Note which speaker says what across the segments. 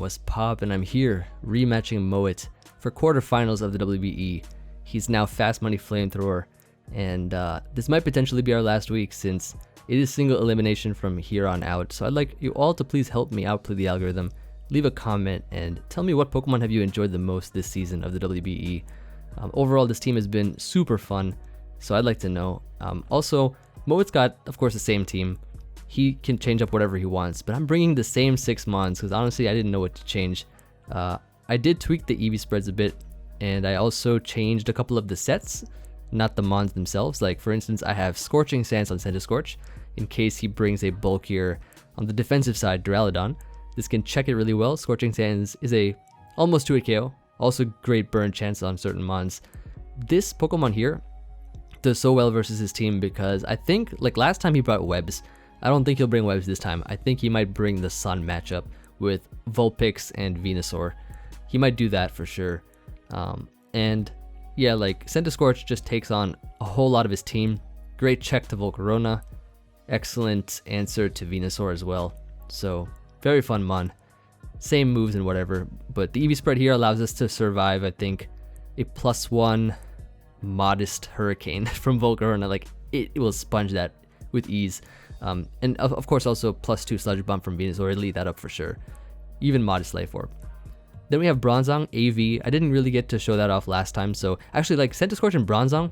Speaker 1: What's poppin'? I'm here, rematching Moet for quarterfinals of the WBE. He's now Fast Money Flamethrower, and this might potentially be our last week since it is single elimination from here on out. So I'd like you all to please help me outplay the algorithm, leave a comment, and tell me what Pokemon have you enjoyed the most this season of the WBE. Overall, this team has been super fun, so I'd like to know. Also, Moet's got, of course, the same team. He can change up whatever he wants, but I'm bringing the same 6 mons because honestly I didn't know what to change. I did tweak the Emvee spreads a bit, and I also changed a couple of the sets, not the mons themselves. Like for instance, I have Scorching Sands on Scorch in case he brings a bulkier on the defensive side Duraludon. This can check it really well. Scorching Sands is a almost 2-hit KO, also great burn chance on certain mons. This Pokemon here does so well versus his team because I think like last time he brought webs. I don't think he'll bring webs this time. I think he might bring the Sun matchup with Vulpix and Venusaur. He might do that for sure. And yeah, like Scorch just takes on a whole lot of his team. Great check to Volcarona. Excellent answer to Venusaur as well. So very fun mon. Same moves and whatever. But the Emvee spread here allows us to survive, I think, a +1 modest Hurricane from Volcarona. Like it will sponge that with ease. And of course also +2 Sludge Bomb from Venusaur, I'd lead that up for sure. Even modest Life Orb. Then we have Bronzong, AV. I didn't really get to show that off last time, so actually like Scorch and Bronzong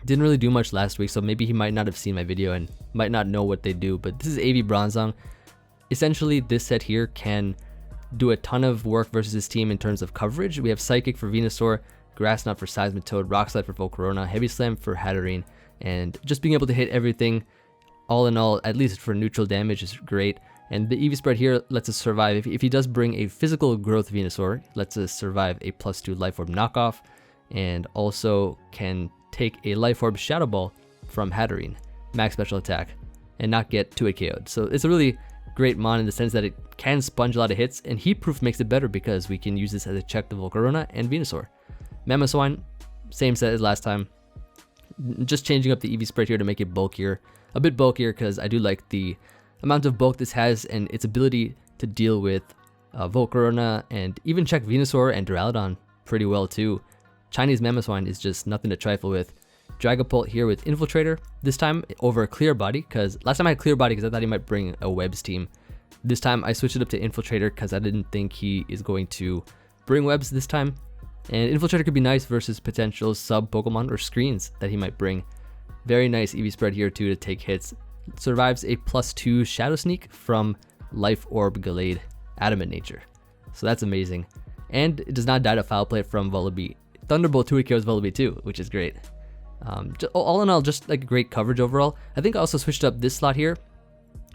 Speaker 1: didn't really do much last week, so maybe he might not have seen my video and might not know what they do, but this is AV Bronzong. Essentially this set here can do a ton of work versus his team in terms of coverage. We have Psychic for Venusaur, Grass Knot for Seismitoad, Rock Slide for Volcarona, Heavy Slam for Hatterene, and just being able to hit everything all in all, at least for neutral damage, is great. And the Emvee spread here lets us survive. If he does bring a physical growth Venusaur, lets us survive a +2 Life Orb knockoff, and also can take a Life Orb Shadow Ball from Hatterene, max special attack, and not get 2-hit KO'd. So it's a really great mon in the sense that it can sponge a lot of hits, and Heat Proof makes it better because we can use this as a check to Volcarona and Venusaur. Mamoswine, same set as last time. Just changing up the Emvee spread here to make it bulkier. A bit bulkier because I do like the amount of bulk this has and its ability to deal with Volcarona and even check Venusaur and Duraludon pretty well too. Chinese Mamoswine is just nothing to trifle with. Dragapult here with Infiltrator, this time over Clear Body, because last time I had Clear Body because I thought he might bring a Webs team. This time I switched it up to Infiltrator because I didn't think he is going to bring Webs this time. And Infiltrator could be nice versus potential sub Pokemon or screens that he might bring. Very nice Emvee spread here too to take hits. Survives a +2 Shadow Sneak from Life Orb Gallade, Adamant Nature. So that's amazing. And it does not die to Foul Play from Vullaby. Thunderbolt 2-hit KOs Vullaby too, which is great. All in all, just like great coverage overall. I think I also switched up this slot here.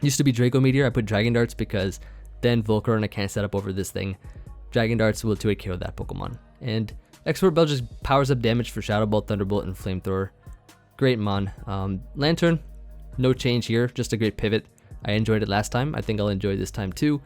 Speaker 1: Used to be Draco Meteor. I put Dragon Darts because then Volcarona can't set up over this thing. Dragon Darts will 2-hit KO that Pokemon. And Expert Bell just powers up damage for Shadow Ball, Thunderbolt, and Flamethrower. Great mon. Lantern, no change here, just a great pivot. I enjoyed it last time. I think I'll enjoy it this time too.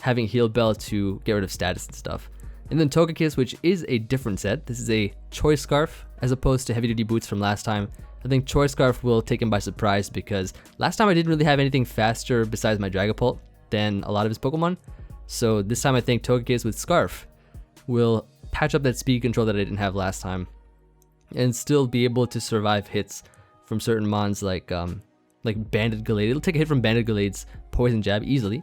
Speaker 1: Having Heal Bell to get rid of status and stuff. And then Togekiss, which is a different set. This is a Choice Scarf as opposed to Heavy Duty Boots from last time. I think Choice Scarf will take him by surprise because last time I didn't really have anything faster besides my Dragapult than a lot of his Pokemon. So this time I think Togekiss with Scarf will patch up that speed control that I didn't have last time and still be able to survive hits from certain mons like Banded Gallade. It'll take a hit from Banded Gallade's Poison Jab easily.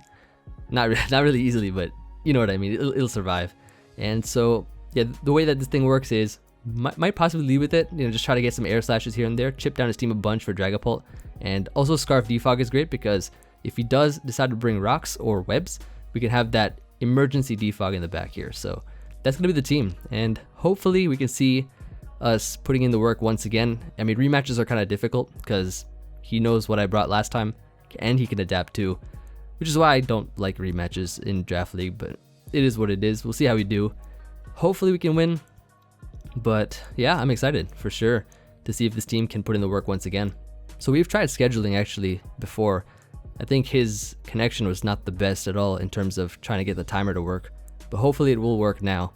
Speaker 1: Not really easily, but you know what I mean. It'll survive. And so, yeah, the way that this thing works is, might possibly lead with it, you know, just try to get some air slashes here and there, chip down his team a bunch for Dragapult. And also Scarf Defog is great because if he does decide to bring rocks or webs, we can have that emergency defog in the back here. So that's going to be the team. And hopefully we can see us putting in the work once again. I mean, rematches are kind of difficult because he knows what I brought last time and he can adapt too, which is why I don't like rematches in Draft League, but it is what it is. We'll see how we do. Hopefully we can win. But yeah, I'm excited for sure to see if this team can put in the work once again. So we've tried scheduling actually before. I think his connection was not the best at all in terms of trying to get the timer to work, but hopefully it will work now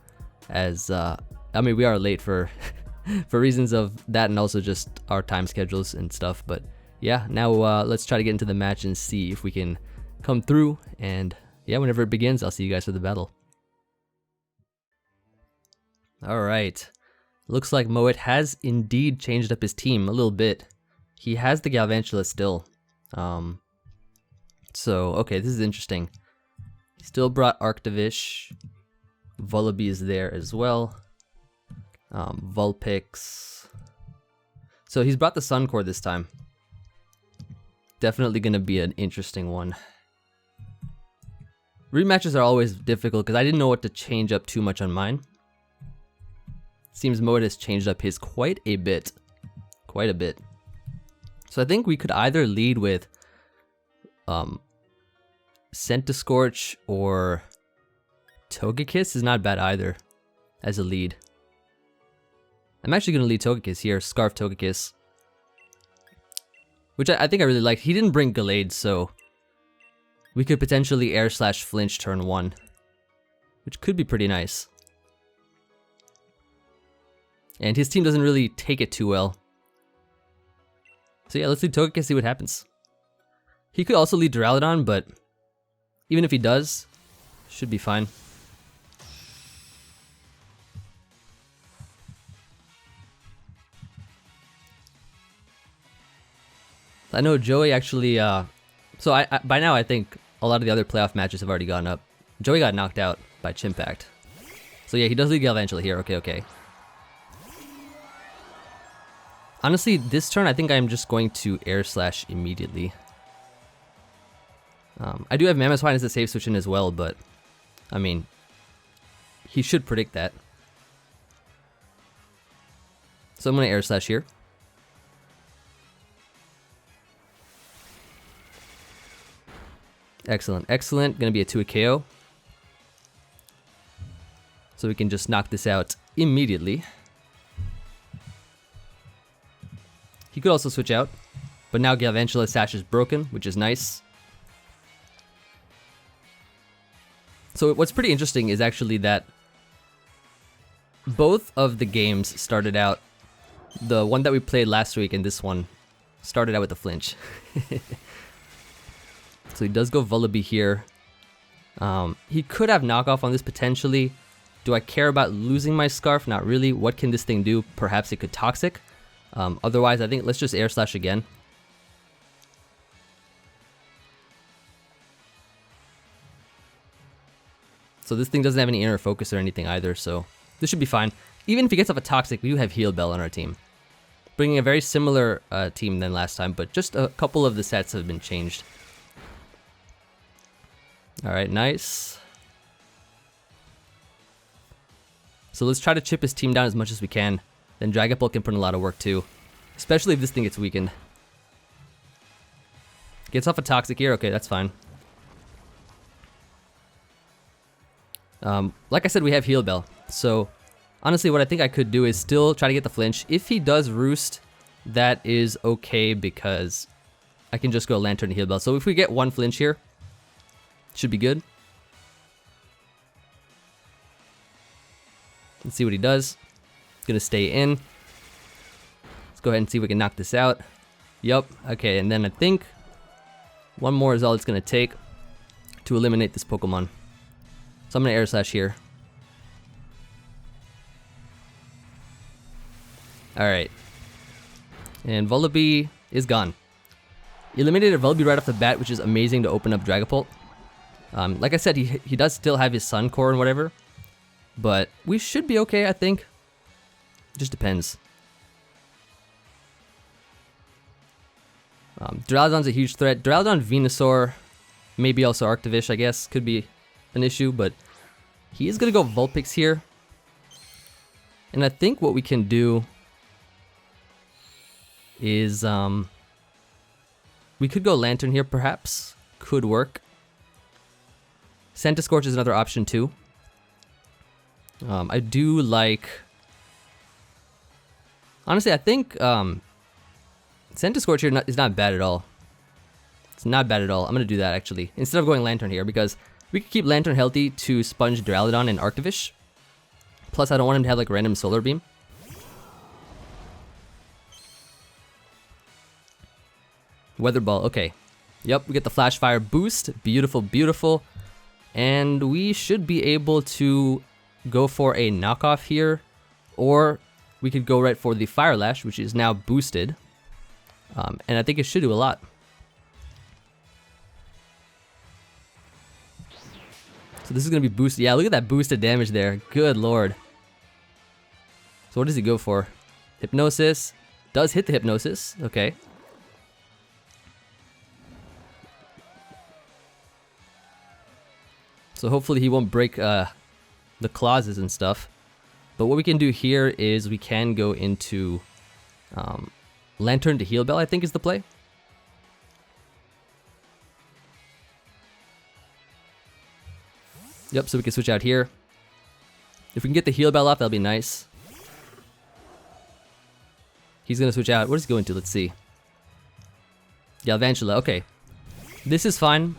Speaker 1: as, I mean, we are late for for reasons of that and also just our time schedules and stuff. But yeah, now let's try to get into the match and see if we can come through and yeah, whenever it begins, I'll see you guys for the battle. Alright. Looks like Moet has indeed changed up his team a little bit. He has the Galvantula still. So, okay, this is interesting. He still brought Arctovish. Vullaby is there as well. Vulpix. So he's brought the Suncore this time. Definitely gonna be an interesting one. Rematches are always difficult because I didn't know what to change up too much on mine. Seems Moet has changed up his quite a bit. Quite a bit. So I think we could either lead with Scentiscorch or Togekiss is not bad either as a lead. I'm actually going to lead Togekiss here, Scarf Togekiss. Which I think I really like. He didn't bring Gallade, so we could potentially air/flinch turn 1. Which could be pretty nice. And his team doesn't really take it too well. So yeah, let's lead Togekiss, see what happens. He could also lead Duraludon, but even if he does, should be fine. I know Joey actually, so I by now I think a lot of the other playoff matches have already gone up. Joey got knocked out by Chimpact. So yeah, he does lead Galvantula here, okay. Honestly, this turn I think I'm just going to air/slash immediately. I do have Mammoth as a safe switch in as well, but I mean, he should predict that. So I'm going to air/slash here. Excellent, excellent. Going to be a 2-hit KO. So we can just knock this out immediately. He could also switch out, but now Galvantula's sash is broken, which is nice. So what's pretty interesting is actually that both of the games started out, the one that we played last week and this one started out with a flinch. So he does go Vullaby here. He could have knockoff on this potentially. Do I care about losing my Scarf? Not really. What can this thing do? Perhaps it could Toxic. Otherwise, I think let's just air/slash again. So this thing doesn't have any inner focus or anything either, so this should be fine. Even if he gets off a Toxic, we do have Heal Bell on our team. Bringing a very similar team than last time, but just a couple of the sets have been changed. Alright, nice. So let's try to chip his team down as much as we can. Then Dragapult can put in a lot of work too. Especially if this thing gets weakened. Gets off a Toxic here, okay, that's fine. Like I said, we have Heal Bell. So honestly, what I think I could do is still try to get the flinch. If he does Roost, that is okay because I can just go Lantern and Heal Bell. So if we get one flinch here, should be good. Let's see what he does. He's gonna stay in. Let's go ahead and see if we can knock this out. Yup, okay, and then I think one more is all it's gonna take to eliminate this Pokemon. So I'm gonna air/slash here. Alright. And Vullaby is gone. Eliminated Vullaby right off the bat, which is amazing to open up Dragapult. Like I said, he does still have his Sun Core and whatever. But we should be okay, I think. Just depends. Duraludon's a huge threat. Duraludon, Venusaur, maybe also Arctovish, I guess, could be an issue, but he is going to go Vulpix here. And I think what we can do is we could go Lantern here, perhaps. Could work. Scentiscorch is another option too. I do like... Honestly, I think Scentiscorch here is not bad at all. It's not bad at all. I'm going to do that, actually. Instead of going Lantern here, because we could keep Lantern healthy to sponge Duraludon and Arctovish. Plus, I don't want him to have, like, random Solar Beam. Weather Ball, okay. Yep, we get the Flash Fire boost. Beautiful, beautiful. And we should be able to go for a knockoff here, or we could go right for the Fire Lash, which is now boosted. And I think it should do a lot. So this is going to be boosted. Yeah, look at that boosted damage there. Good lord. So what does he go for? Hypnosis. Does hit the Hypnosis. Okay. So hopefully he won't break the clauses and stuff. But what we can do here is we can go into Lantern to Heal Bell, I think is the play. Yep, so we can switch out here. If we can get the Heal Bell off, that'll be nice. He's going to switch out. What is he going to? Let's see. Yeah, Vantula. Okay. This is fine.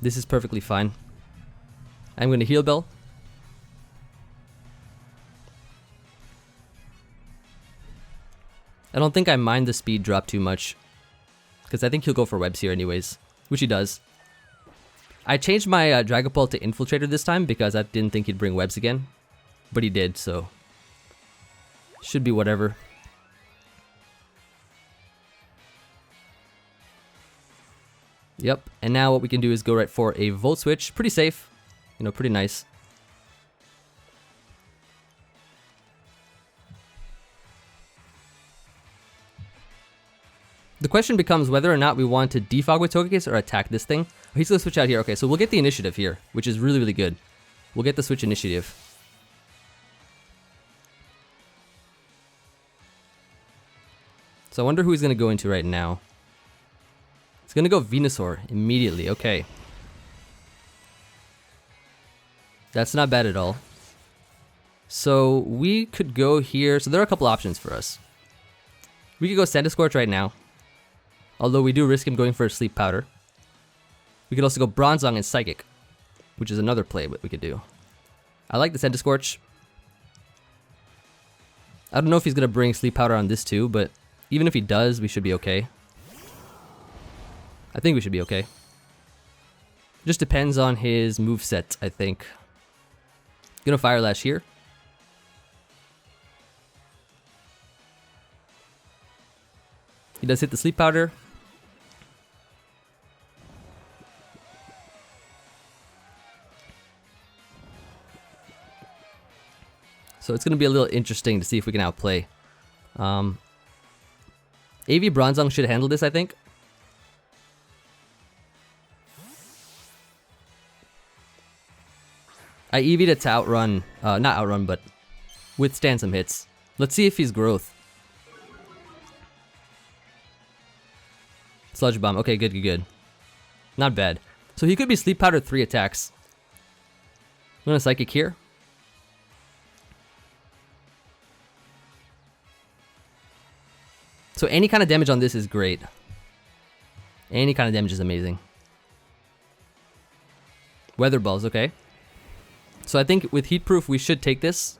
Speaker 1: This is perfectly fine. I'm going to Heal Bell. I don't think I mind the speed drop too much, because I think he'll go for webs here anyways, which he does. I changed my Dragapult to Infiltrator this time because I didn't think he'd bring webs again, but he did, so should be whatever. Yep, and now what we can do is go right for a Volt Switch. Pretty safe, you know, pretty nice. The question becomes whether or not we want to defog with Togekiss or attack this thing. He's going to switch out here. Okay, so we'll get the initiative here, which is really, really good. We'll get the switch initiative. So I wonder who he's going to go into right now. He's going to go Venusaur immediately. Okay. That's not bad at all. So we could go here. So there are a couple options for us. We could go Centiskorch right now, although we do risk him going for a Sleep Powder. We could also go Bronzong and Psychic, which is another play what we could do. I like the Centiskorch. I don't know if he's going to bring Sleep Powder on this too, but even if he does, we should be okay. I think we should be okay. Just depends on his moveset, I think. Gonna Fire Lash here. He does hit the Sleep Powder. So it's going to be a little interesting to see if we can outplay. Emvee Bronzong should handle this, I think. I EV'd it to outrun, not outrun, but withstand some hits. Let's see if he's Growth. Sludge Bomb. Okay, good, good, good. Not bad. So he could be Sleep Powder 3 attacks. I'm going to Psychic here. So any kind of damage on this is great. Any kind of damage is amazing. Weather Balls, okay. So I think with Heat Proof we should take this.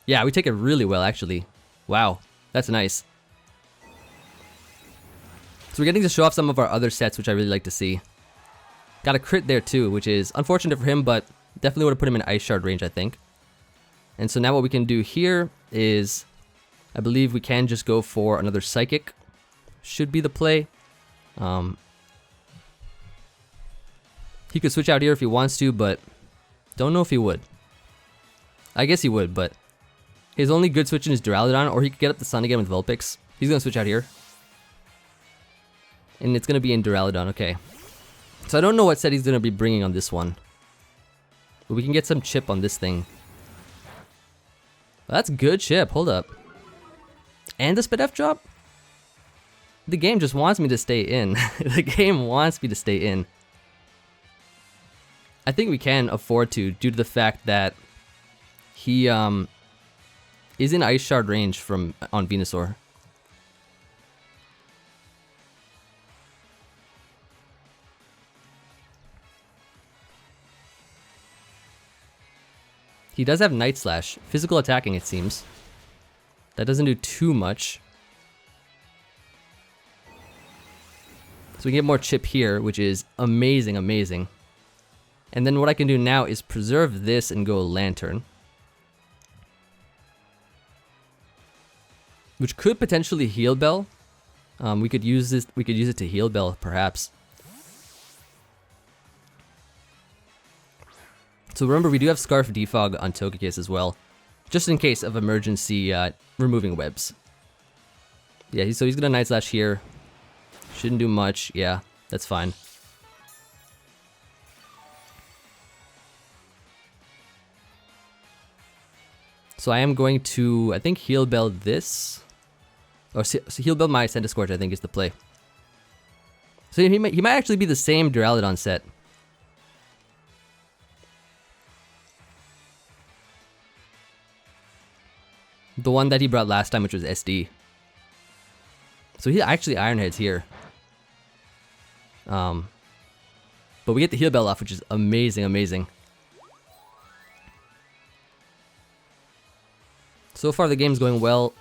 Speaker 1: Yeah, we take it really well actually. Wow, that's nice. So we're getting to show off some of our other sets, which I really like to see. Got a crit there too, which is unfortunate for him, but definitely would have put him in Ice Shard range, I think. And so now what we can do here is, I believe we can just go for another Psychic. Should be the play. He could switch out here if he wants to, but don't know if he would. I guess he would, but his only good switching is Duraludon, or he could get up the Sun again with Vulpix. He's going to switch out here. And it's going to be in Duraludon, okay. So I don't know what set he's going to be bringing on this one. But we can get some chip on this thing. That's good chip, hold up. And the Spidef drop? The game just wants me to stay in. The game wants me to stay in. I think we can afford to, due to the fact that he is in Ice Shard range from on Venusaur. He does have Night Slash. Physical attacking, it seems. That doesn't do too much. So we get more chip here, which is amazing, amazing. And then what I can do now is preserve this and go Lantern. Which could potentially heal Bell. We could use this. We could use it to heal Bell, perhaps. So remember, we do have Scarf Defog on Togekiss as well, just in case of emergency removing webs. Yeah, so he's gonna Night Slash here. Shouldn't do much. Yeah, that's fine. So I am going to, I think, heal Bell this. Or so heal Bell my Centiskorch, I think, is the play. So he might actually be the same Duraludon set. The one that he brought last time, which was SD. So he actually Iron Heads here. But we get the heal Bell off, which is amazing, amazing. So far the game's going well.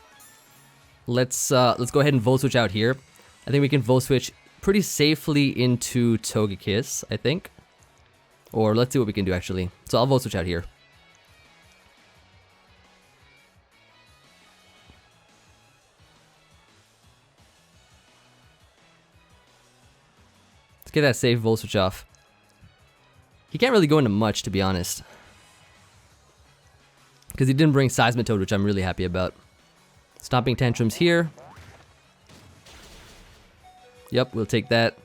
Speaker 1: Let's go ahead and Volt Switch out here. I think we can Volt Switch pretty safely into Togekiss, I think. Or let's see what we can do actually. So I'll Volt Switch out here. Let's get that safe Volt Switch off. He can't really go into much, to be honest. Because he didn't bring Seismitoad, which I'm really happy about. Stomping Tantrums here. Yep, we'll take that.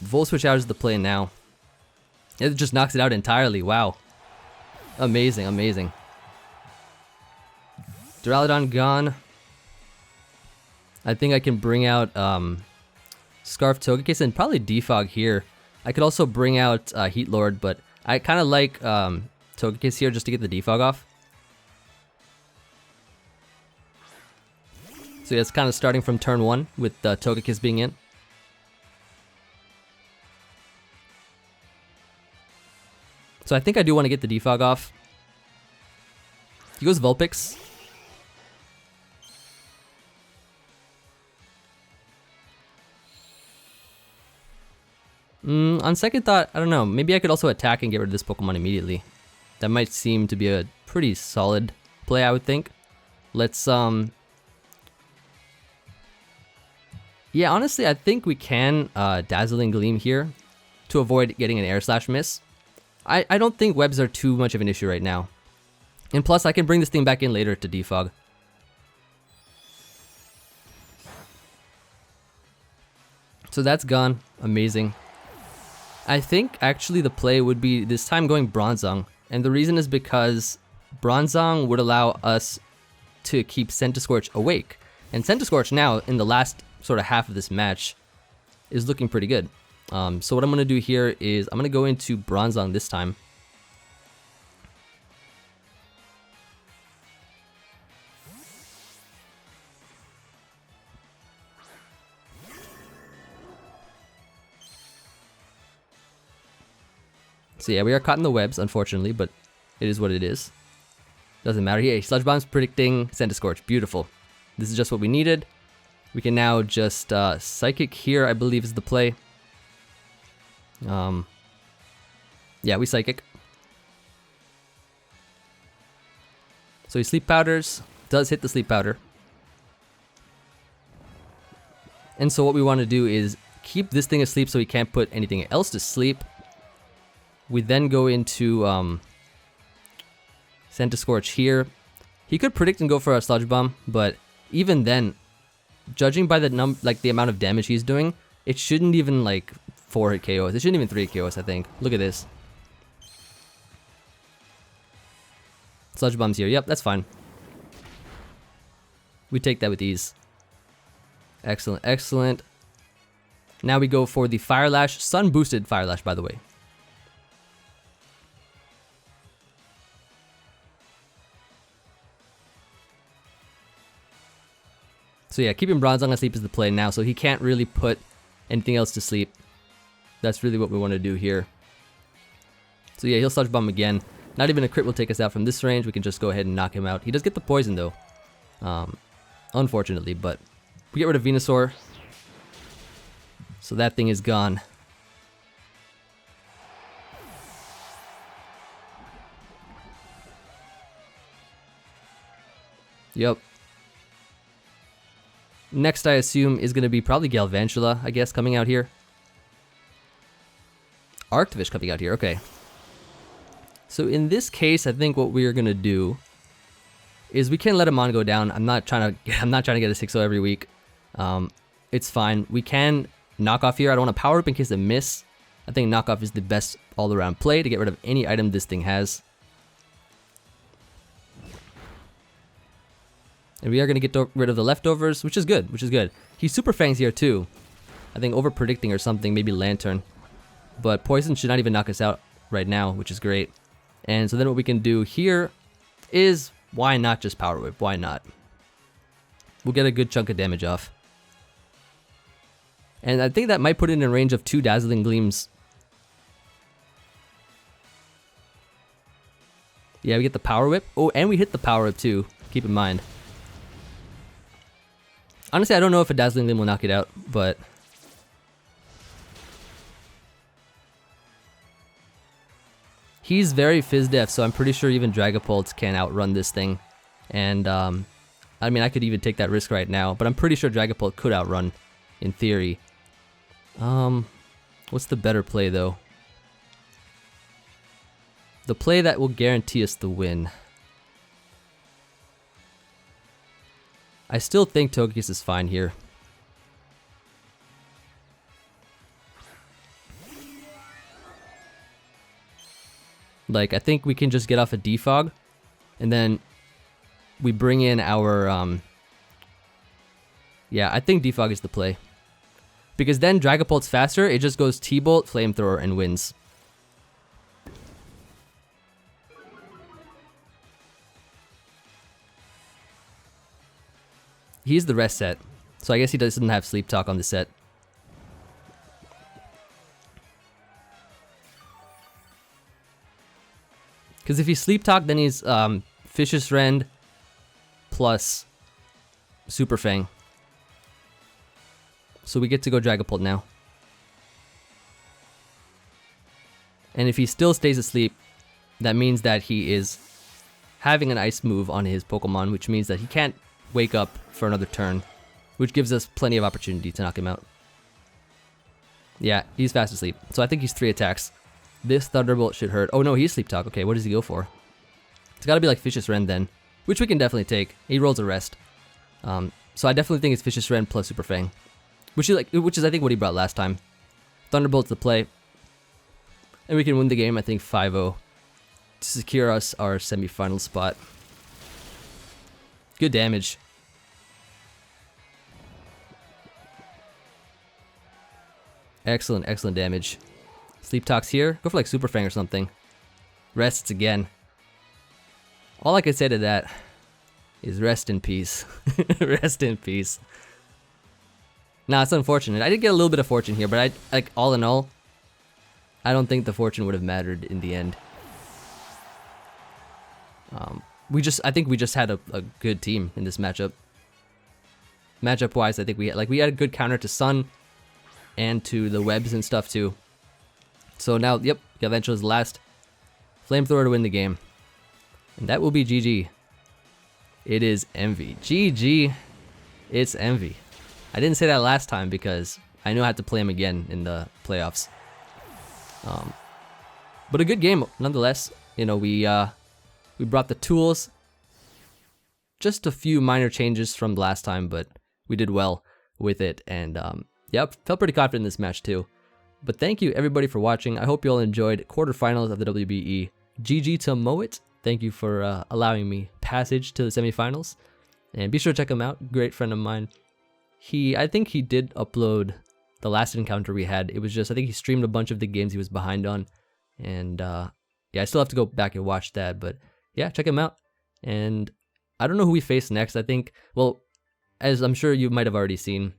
Speaker 1: Volt Switch out is the play now. It just knocks it out entirely. Wow. Amazing, amazing. Duraludon gone. I think I can bring out Scarf Togekiss and probably Defog here. I could also bring out Heat Lord, but I kind of like Togekiss here just to get the Defog off. So yeah, it's kind of starting from turn 1 with Togekiss being in. So I think I do want to get the Defog off. He goes Vulpix. On second thought, I don't know. Maybe I could also attack and get rid of this Pokemon immediately. That might seem to be a pretty solid play, I would think. Let's yeah, honestly, I think we can Dazzling Gleam here to avoid getting an Air Slash miss. I don't think webs are too much of an issue right now. And plus, I can bring this thing back in later to Defog. So that's gone. Amazing. I think actually the play would be this time going Bronzong. And the reason is because Bronzong would allow us to keep Centiskorch awake. And Centiskorch now, in the last sort of half of this match, is looking pretty good. So what I'm going to do here is I'm going to go into Bronzong this time. So yeah, we are caught in the webs, unfortunately, but it is what it is. Doesn't matter. Hey, Sludge Bomb's predicting Centiskorch. Beautiful. This is just what we needed. We can now just Psychic here, I believe, is the play. Yeah, we Psychic. So he Sleep Powders. Does hit the Sleep Powder. And so what we want to do is keep this thing asleep so he can't put anything else to sleep. We then go into Centiskorch here. He could predict and go for a Sludge Bomb, but even then, judging by the the amount of damage he's doing, it shouldn't even 4-hit KOs. It shouldn't even 3-hit KOs, I think. Look at this. Sludge Bomb's here. Yep, that's fine. We take that with ease. Excellent, excellent. Now we go for the Fire Lash. Sun boosted Fire Lash, by the way. So yeah, keeping Bronzong asleep is the play now, so he can't really put anything else to sleep. That's really what we want to do here. So yeah, he'll Sludge Bomb again. Not even a crit will take us out from this range. We can just go ahead and knock him out. He does get the poison though, unfortunately, but we get rid of Venusaur. So that thing is gone. Yep. Next, I assume, is going to be probably Galvantula, I guess, coming out here. Arctovish coming out here, okay. So in this case, I think what we're going to do is we can let Amon go down. I'm not trying to get a 6-0 every week. It's fine. We can knock off here. I don't want to power up in case of miss. I think knockoff is the best all-around play to get rid of any item this thing has. And we are going to get rid of the leftovers, which is good, He Super Fangs here too. I think over-predicting or something, maybe Lantern. But Poison should not even knock us out right now, which is great. And so then what we can do here is, why not just Power Whip? Why not? We'll get a good chunk of damage off. And I think that might put it in range of 2 Dazzling Gleams. Yeah, we get the Power Whip. Oh, and we hit the Power Whip too, keep in mind. Honestly, I don't know if a Dazzling Gleam will knock it out, but... He's very Fizz-Def, so I'm pretty sure even Dragapult can outrun this thing. And, I mean, I could even take that risk right now, but I'm pretty sure Dragapult could outrun, in theory. What's the better play, though? The play that will guarantee us the win. I still think Togekiss is fine here. Like, I think we can just get off a defog, and then we bring in our, yeah, I think defog is the play. Because then Dragapult's faster, it just goes T-Bolt, Flamethrower, and wins. He's the rest set, so I guess he doesn't have Sleep Talk on the set. Because if he's Sleep Talk, then he's Vicious Rend plus Super Fang. So we get to go Dragapult now. And if he still stays asleep, that means that he is having an Ice move on his Pokemon, which means that he can't wake up for another turn, which gives us plenty of opportunity to knock him out. Yeah, he's fast asleep. So I think he's 3 attacks. This Thunderbolt should hurt. Oh no, he's Sleep Talk. Okay, what does he go for? It's gotta be like Vicious Rend then, which we can definitely take. He rolls a rest. So I definitely think it's Vicious Rend plus Super Fang, which is I think what he brought last time. Thunderbolt's the play, and we can win the game. I think 5-0 to secure us our semifinal spot. Good damage. Excellent, excellent damage. Sleep Talks here. Go for like Super Fang or something. Rests again. All I can say to that is rest in peace. Rest in peace. Nah, it's unfortunate. I did get a little bit of fortune here, but like all in all, I don't think the fortune would have mattered in the end. I think we just had a good team in this matchup. Matchup wise, I think we had a good counter to Sun and to the webs and stuff too. So now, yep, Galvantula's last Flamethrower to win the game. And that will be GG. It is Emvee. GG. It's Emvee. I didn't say that last time because I knew I had to play him again in the playoffs. But a good game nonetheless. You know, we brought the tools. Just a few minor changes from last time, but we did well with it. And yep, felt pretty confident in this match too. But thank you everybody for watching. I hope you all enjoyed quarterfinals of the WBE. GG to Moet. Thank you for allowing me passage to the semifinals. And be sure to check him out. Great friend of mine. I think he did upload the last encounter we had. It was just, I think he streamed a bunch of the games he was behind on. And yeah, I still have to go back and watch that. But yeah, check him out. And I don't know who we face next. I think, well, as I'm sure you might have already seen,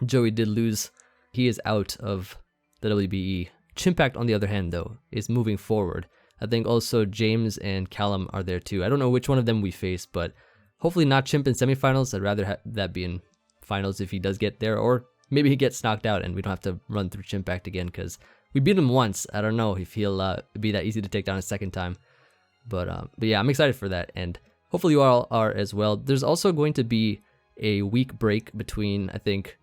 Speaker 1: Joey did lose. He is out of the WBE. Chimpact, on the other hand, though, is moving forward. I think also James and Callum are there too. I don't know which one of them we face, but hopefully not Chimp in semifinals. I'd rather have that be in finals if he does get there, or maybe he gets knocked out and we don't have to run through Chimpact again, because we beat him once. I don't know if he'll be that easy to take down a second time. But yeah, I'm excited for that, and hopefully you all are as well. There's also going to be a week break between, I think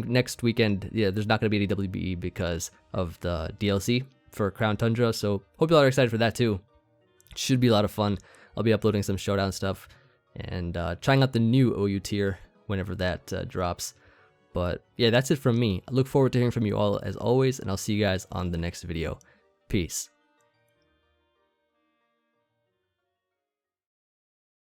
Speaker 1: next weekend, yeah, there's not going to be any WBE because of the DLC for Crown Tundra, so hope you all are excited for that too. It should be a lot of fun. I'll be uploading some showdown stuff and trying out the new OU tier whenever that drops. But yeah, that's it from me. I look forward to hearing from you all as always, and I'll see you guys on the next video. Peace.